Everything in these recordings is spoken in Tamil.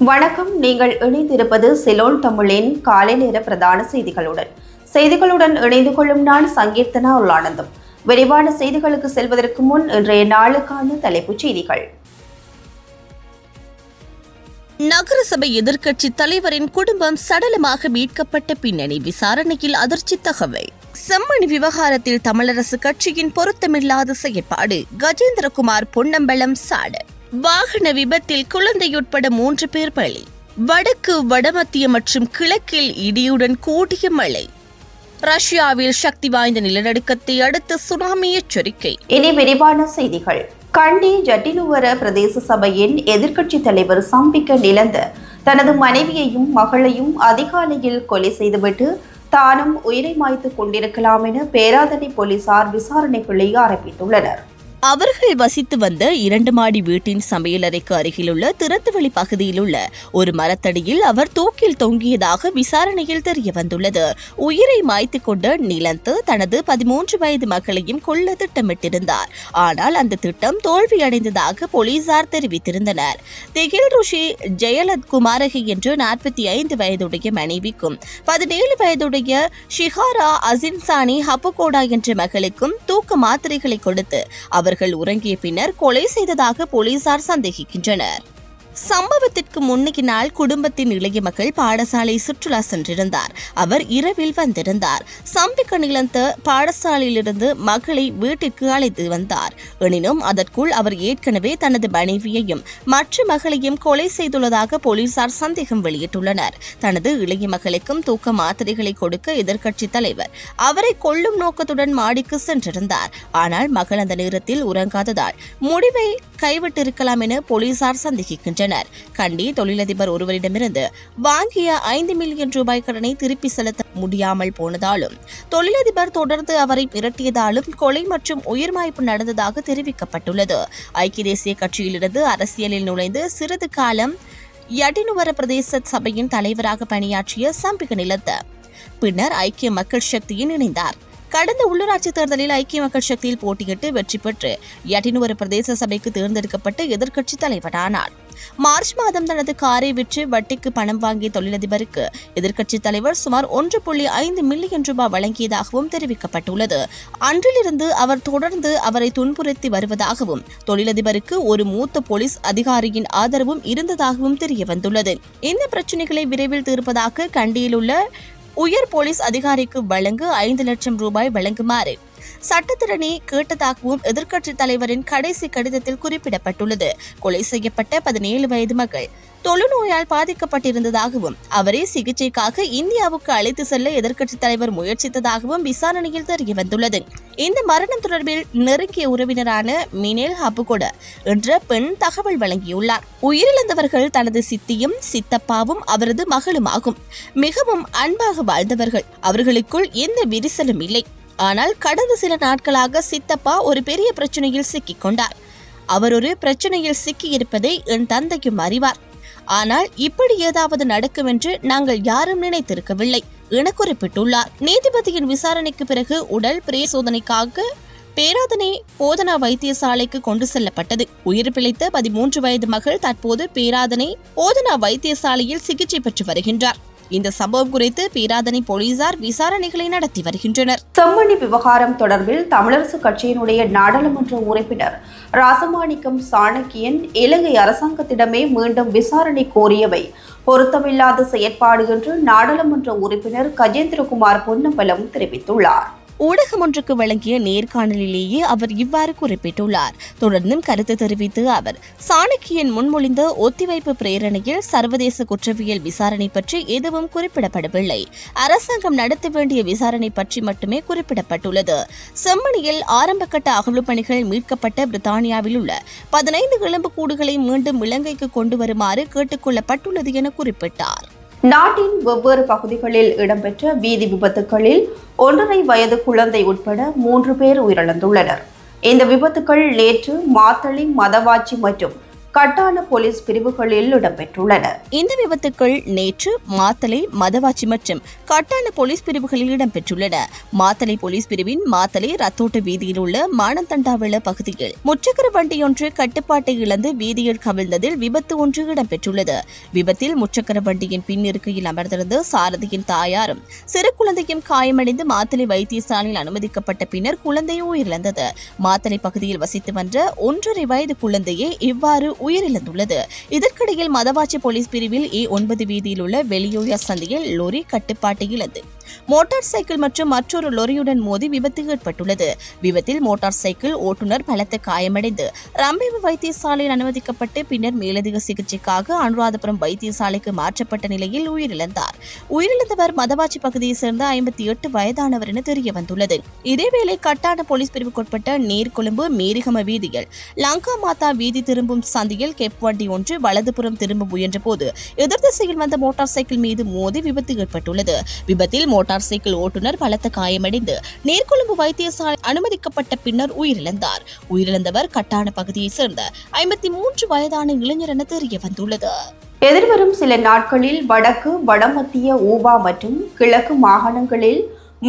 வணக்கம். நீங்கள் இணைந்திருப்பது சிலோன் தமிழின் காலை நேர பிரதான செய்திகளுடன் இணைந்து கொள்ளும் நான் சங்கீர்த்தனா உல்லானந்தம். விரிவான செய்திகளுக்கு செல்வதற்கு முன் இன்றைய நாளுக்கான தலைப்புச் செய்திகள். நகரசபை எதிர்க்கட்சி தலைவரின் குடும்பம் சடலமாக மீட்கப்பட்ட பின்னணி விசாரணையில் அதிர்ச்சி தகவல். செம்மணி விவகாரத்தில் தமிழரசு கட்சியின் பொருத்தமில்லாத செயற்பாடு. கஜேந்திரகுமார் பொன்னம்பலம் சாடு. வாகன விபத்தில் குழந்தையுட்பட 3 பேர் பலி. வடக்கு, வடமத்திய மற்றும் கிழக்கில் இடியுடன் கூடிய மழை. ரஷ்யாவில் சக்தி வாய்ந்த நிலநடுக்கத்தை அடுத்து சுனாமி எச்சரிக்கை. இனி விரிவான செய்திகள். கண்டி ஜட்டினுவர பிரதேச சபையின் எதிர்க்கட்சி தலைவர் சம்பிக்க நிலந்த தனது மனைவியையும் மகளையும் அதிகாலையில் கொலை செய்துவிட்டு தானும் உயிரை மாய்த்துக் கொண்டிருக்கலாம் என பேராதனை போலீசார் விசாரணைகளை ஆரம்பித்துள்ளனர். அவர்கள் வசித்து வந்த 2 மாடி வீட்டின் சமையலறைக்கு அருகிலுள்ள திறந்தவெளி பகுதியில் உள்ள ஒரு மரத்தடியில் அவர் தூக்கில் தொங்கியதாக விசாரணையில் தெரிய வந்துள்ளது. உயிரை மாய்த்துக் கொண்ட நிலந்து தனது 13 வயது மகளையும் கொல்ல திட்டமிட்டிருந்தார். ஆனால் அந்த திட்டம் தோல்வியடைந்ததாக போலீசார் தெரிவித்திருந்தனர். திகில் ருஷி ஜெயலத் குமாரகி என்று 45 வயதுடைய மனைவிக்கும் 17 வயதுடைய ஷிஹாரா அசின்சானி ஹப்புகோடா என்ற மகளுக்கும் தூக்க மாத்திரைகளை கொடுத்து அவர்கள் உறங்கிய பின்னர் கொலை செய்ததாக போலீசார் சந்தேகிக்கின்றனர். சம்பவத்திற்கு முன்னைய நாள் குடும்பத்தின் இளைய மகள் பாடசாலை சுற்றுலா சென்றிருந்தார். அவர் இரவில் வந்திருந்தார். சம்பிக்க நிலந்த பாடசாலையிலிருந்து மகளை வீட்டிற்கு அழைத்து வந்தார். எனினும் அதற்குள் அவர் ஏற்கனவே தனது மனைவியையும் மற்ற மகளையும் கொலை செய்துள்ளதாக போலீசார் சந்தேகம் வெளியிட்டுள்ளனர். தனது இளைய மகளுக்கும் தூக்க மாத்திரைகளை கொடுக்க எதிர்க்கட்சி தலைவர் அவரை கொல்லும் நோக்கத்துடன் மாடிக்கு சென்றிருந்தார். ஆனால் மகள் அந்த நேரத்தில் உறங்காததால் முடிவை கைவிட்டிருக்கலாம் என போலீசார் சந்தேகிக்கின்றனர். கண்டி தொழிலதிபர் ஒருவரிடமிருந்து வாங்கிய 5 மில்லியன் ரூபாய் கடனை திருப்பி செலுத்த முடியாமல் போனதாலும் தொழிலதிபர் தொடர்ந்து அவரை மிரட்டியதாலும் கொலை மற்றும் உயிர்மாய்ப்பு நடந்ததாக தெரிவிக்கப்பட்டுள்ளது. ஐக்கிய தேசிய கட்சியிலிருந்து அரசியலில் நுழைந்து சிறிது காலம் யடினுவர பிரதேச சபையின் தலைவராக பணியாற்றிய சம்பிக்க நிலத்த பின்னர் ஐக்கிய மக்கள் சக்தியில் இணைந்தார். கடந்த உள்ளூராட்சி தேர்தலில் ஐக்கிய மக்கள் சக்தியில் போட்டியிட்டு வெற்றி பெற்று யடினுவர பிரதேச சபைக்கு தேர்ந்தெடுக்கப்பட்ட எதிர்க்கட்சி தலைவரானார். மார்ச் மாதம் தனது காரை விற்று வட்டிக்கு பணம் வாங்கிய தொழிலதிபருக்கு எதிர்க்கட்சி தலைவர் சுமார் 1.5 மில்லியன் ரூபாய் வழங்கியதாகவும் தெரிவிக்கப்பட்டுள்ளது. அன்றிலிருந்து அவர் தொடர்ந்து அவரை துன்புறுத்தி வருவதாகவும் தொழிலதிபருக்கு ஒரு மூத்த போலீஸ் அதிகாரியின் ஆதரவும் இருந்ததாகவும் தெரிய வந்துள்ளது. இந்த பிரச்சினைகளை விரைவில் தீர்ப்பதாக கண்டியில் உள்ள உயர் போலீஸ் அதிகாரிக்கு வழங்க 5 லட்சம் ரூபாய் வழங்குமாறு சட்டத்திரணி கேட்டதாகவும் எதிர்க்கட்சி தலைவரின் கடைசி கடிதத்தில் குறிப்பிடப்பட்டுள்ளது. கொலை செய்யப்பட்ட 17 வயது மகள் தொழுநோயால் பாதிக்கப்பட்டிருந்ததாகவும் அவரை சிகிச்சைக்காக இந்தியாவுக்கு அழைத்து செல்ல எதிர்க்கட்சி தலைவர் முயற்சித்ததாகவும் விசாரணையில் தெரிய வந்துள்ளது. இந்த மரணம் தொடர்பில் நெருங்கிய உறவினரான மினேல் ஹப்புகொட என்ற பெண் தகவல் வழங்கியுள்ளார். உயிரிழந்தவர்கள் தனது சித்தியும் சித்தப்பாவும் அவரது மகளுமாகும். மிகவும் அன்பாக வாழ்ந்தவர்கள். அவர்களுக்குள் எந்த விரிசலும் இல்லை. ஆனால் கடந்த சில நாட்களாக சித்தப்பா ஒரு பெரிய பிரச்சனையில் சிக்கிக் கொண்டார். அவர் ஒரு பிரச்சனையில் சிக்கியிருப்பதை என் தந்தையும் அறிவார். ஆனால் இப்படி ஏதாவது நடக்கும் என்று நாங்கள் யாரும் நினைத்திருக்கவில்லை என குறிப்பிட்டுள்ளார். நீதிபதியின் விசாரணைக்கு பிறகு உடல் பிரேசோதனைக்காக பேராதனை போதனா வைத்தியசாலைக்கு கொண்டு செல்லப்பட்டது. உயிர் பிழைத்த 13 வயது மகள் தற்போது பேராதனை போதனா வைத்தியசாலையில் சிகிச்சை பெற்று வருகின்றார். இந்த சம்பவம் குறித்து பேராதனை போலீசார் விசாரணைகளை நடத்தி வருகின்றனர். செம்மணி விவகாரம் தொடர்பில் தமிழரசு கட்சியினுடைய நாடாளுமன்ற உறுப்பினர் ராசமாணிக்கம் சாணக்கியன் இலங்கை அரசாங்கத்திடமே மீண்டும் விசாரணை கோரியவை பொருத்தமில்லாத செயற்பாடு என்று நாடாளுமன்ற உறுப்பினர் கஜேந்திரகுமார் பொன்னம்பலம் தெரிவித்துள்ளார். ஊடகம் ஒன்றுக்கு வழங்கிய நேர்காணலிலேயே அவர் இவ்வாறு குறிப்பிட்டுள்ளார். தொடர்ந்தும் கருத்து தெரிவித்து அவர் சாணக்கியன் முன்மொழிந்த ஒத்திவைப்பு பிரேரணையில் சர்வதேச குற்றவியல் விசாரணை பற்றி எதுவும் குறிப்பிடப்படவில்லை. அரசாங்கம் நடத்த வேண்டிய விசாரணை பற்றி மட்டுமே குறிப்பிடப்பட்டுள்ளது. செம்மணியில் ஆரம்பகட்ட அகழ்வு பணிகள் மீட்கப்பட்ட பிரித்தானியாவில் உள்ள 15 எலும்புக்கூடுகளை மீண்டும் இலங்கைக்கு கொண்டு வருமாறு கேட்டுக் கொள்ளப்பட்டுள்ளது என குறிப்பிட்டார். நாட்டின் வெவ்வேறு பகுதிகளில் இடம்பெற்ற வீதி விபத்துகளில் 1.5 வயது குழந்தை உட்பட 3 பேர் உயிரிழந்துள்ளனர். இந்த விபத்துகள் நேற்று மாத்தளை, மதவாச்சி மற்றும் கட்டான போலீஸ் பிரிவுகளில் இடம்பெற்றுள்ளன. இந்த விபத்துக்கள் நேற்று மாத்தளை, மதவாச்சி மற்றும் கட்டான போலீஸ் பிரிவுகளில் இடம்பெற்றுள்ளன. மாத்தளை போலீஸ் பிரிவின் மாத்தளை ரத்தோட்ட வீதியில் உள்ள மானந்தண்டாவள பகுதியில் முச்சக்கர வண்டியொன்று கட்டுப்பாட்டை இழந்து வீதியில் கவிழ்ந்ததில் விபத்து ஒன்று இடம்பெற்றுள்ளது. விபத்தில் முச்சக்கர வண்டியின் பின் இருக்கையில் அமர்ந்திருந்த சாரதியின் தாயாரும் சிறு குழந்தையும் காயமடைந்து மாத்தளை வைத்தியசாலையில் அனுமதிக்கப்பட்ட பின்னர் குழந்தை உயிரிழந்தது. மாத்தளை பகுதியில் வசித்து வந்த 1.5 வயது குழந்தையே இவ்வாறு உயிரிழந்துள்ளது. இதற்கிடையில் மதவாச்சி போலீஸ் பிரிவில் A9 வீதியில் உள்ள வெளியோயா சந்தையில் லொரி கட்டுப்பாட்டை இழந்து மோட்டார் சைக்கிள் மற்றும் மற்றொரு லொரியுடன் மோதி விபத்து ஏற்பட்டுள்ளது. விபத்தில் மோட்டார் சைக்கிள் ஓட்டுநர் பலத்த காயமடைந்து ரம்பேவு வைத்தியசாலையில் அனுமதிக்கப்பட்டு பின்னர் மேலதிக சிகிச்சைக்காக அனுராதபுரம் வைத்தியசாலைக்கு மாற்றப்பட்ட நிலையில் உயிரிழந்தார். உயிரிழந்தவர் மதவாச்சி பகுதியைச் சேர்ந்த 58 வயதானவர் என தெரிய வந்துள்ளது. இதேவேளை கட்டான போலீஸ் பிரிவுக்குட்பட்ட நீர்கொழும்பு மேரிகம வீதியில் லங்கா மாதா வீதி திரும்பும் சந்தையில் கெப் வண்டி ஒன்று வலதுபுறம் திரும்ப முயன்றபோது எதிர் திசையில் வந்த மோட்டார் சைக்கிள் மீது மோதி விபத்து ஏற்பட்டுள்ளது. விபத்தில் மோட்டார் சைக்கிள் ஓட்டுநர் பலத்த காயமடைந்து நீர்கொழும்பு வைத்தியசாலை அனுமதிக்கப்பட்ட பின்னர் உயிரிழந்தார். உயிரிழந்தவர் கட்டான பகுதியைச் சேர்ந்த 53 வயதான இளைஞர் என தெரிய வந்துள்ளது. எதிர்வரும் சில நாட்களில் வடக்கு, வடமத்திய, ஊபா மற்றும் கிழக்கு மாகாணங்களில்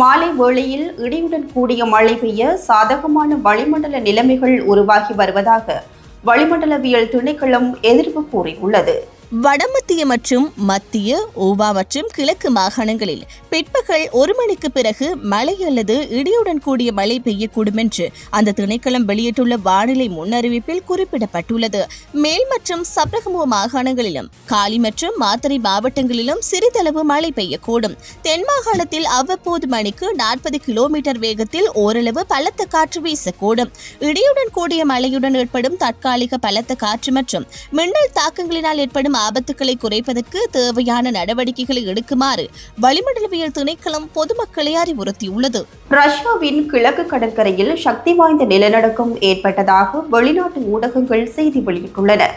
மாலை வேளையில் இடியுடன் கூடிய மழை பெய்ய சாதகமான வளிமண்டல நிலைமைகள் உருவாகி வருவதாக வளிமண்டலவியல் திணைக்களம் எதிர்ப்பு கூறியுள்ளது. வடமத்திய மற்றும் மத்திய, ஊபா மற்றும் கிழக்கு மாகாணங்களில் பிற்பகல் 1 மணிக்கு பிறகு மழை அல்லது இடியுடன் கூடிய மழை பெய்யக்கூடும் என்று அந்த திணைக்களம் வெளியிட்டுள்ள வானிலை முன்னறிவிப்பில் குறிப்பிடப்பட்டுள்ளது. மேல் மற்றும் சப்ரகமுவ மாகாணங்களிலும் காலி மற்றும் மாத்தறை மாவட்டங்களிலும் சிறிதளவு மழை பெய்யக்கூடும். தென் மாகாணத்தில் அவ்வப்போது மணிக்கு 40 கிலோமீட்டர் வேகத்தில் ஓரளவு பலத்த காற்று வீசக்கூடும். இடியுடன் கூடிய மழையுடன் ஏற்படும் தற்காலிக பலத்த காற்று மற்றும் மின்னல் தாக்கங்களினால் ஏற்படும் ஆபத்துக்களை குறைப்பதற்கு தேவையான நடவடிக்கைகளை எடுக்குமாறு வளிமண்டலவியல் திணைக்களம் பொதுமக்களை அறிவுறுத்தியுள்ளது. ரஷ்யாவின் கிழக்கு கடற்கரையில் சக்தி வாய்ந்த நிலநடுக்கம் ஏற்பட்டதாக வெளிநாட்டு ஊடகங்கள் செய்தி வெளியிட்டுள்ளன.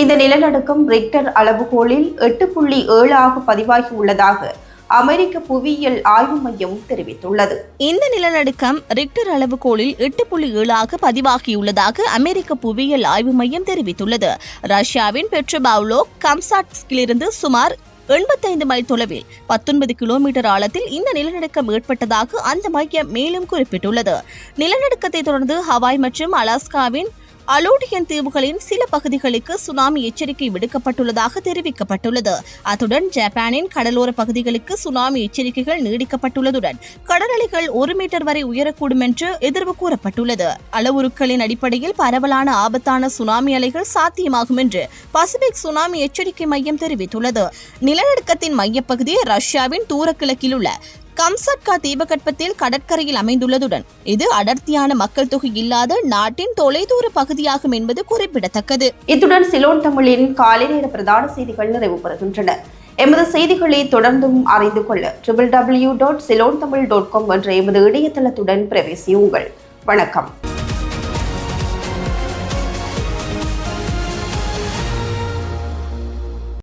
இந்த நிலநடுக்கம் ரிக்டர் அளவுகோலில் 8.7 ஆக பதிவாகியுள்ளதாக அமெரிக்க புவியியல் ஆய்வு மையம் தெரிவித்துள்ளது. இந்த நிலநடுக்கம் ரிக்டர் அளவுகோலில் 8.7 ஆக பதிவாகியுள்ளதாக அமெரிக்க புவியியல் ஆய்வு மையம் தெரிவித்துள்ளது. ரஷ்யாவின் பெட்ரோபாவ்லோ கம்சாட்ஸ்கிலிருந்து சுமார் 85 மைல் தொலைவில் 19 கிலோமீட்டர் ஆழத்தில் இந்த நிலநடுக்கம் ஏற்பட்டதாக அந்த மையம் மேலும் குறிப்பிட்டுள்ளது. நிலநடுக்கத்தை தொடர்ந்து ஹவாய் மற்றும் அலாஸ்காவின் அலோடியன் தீவுகளின் சில பகுதிகளுக்கு சுனாமி எச்சரிக்கை விடுக்கப்பட்டுள்ளதாக தெரிவிக்கப்பட்டுள்ளது. அத்துடன் ஜப்பானின் கடலோர பகுதிகளுக்கு சுனாமி எச்சரிக்கைகள் நீடிக்கப்பட்டுள்ளதுடன் கடல் அலைகள் 1 மீட்டர் வரை உயரக்கூடும் என்று எதிர்வு கூறப்பட்டுள்ளது. அளவுருக்களின் அடிப்படையில் பரவலான ஆபத்தான சுனாமி அலைகள் சாத்தியமாகும் என்று பசிபிக் சுனாமி எச்சரிக்கை மையம் தெரிவித்துள்ளது. நிலநடுக்கத்தின் மையப்பகுதி ரஷ்யாவின் தூரக்கிழக்கில் உள்ள கம்சட்கா தீபகற்பத்தில் கடற்கரையில் அமைந்துள்ளதுடன் இது அடர்த்தியான மக்கள் தொகை இல்லாத நாட்டின் தொலைதூர பகுதியாகும் என்பது குறிப்பிடத்தக்கது. இத்துடன் சிலோன் தமிழின் காலை நேர பிரதான செய்திகள் நிறைவு பெறுகின்றன. எமது செய்திகளை தொடர்ந்தும் அறிந்து கொள்ள www.ceylontamil.com என்ற எமது இணையதளத்துடன் பிரவேசியுங்கள். வணக்கம்.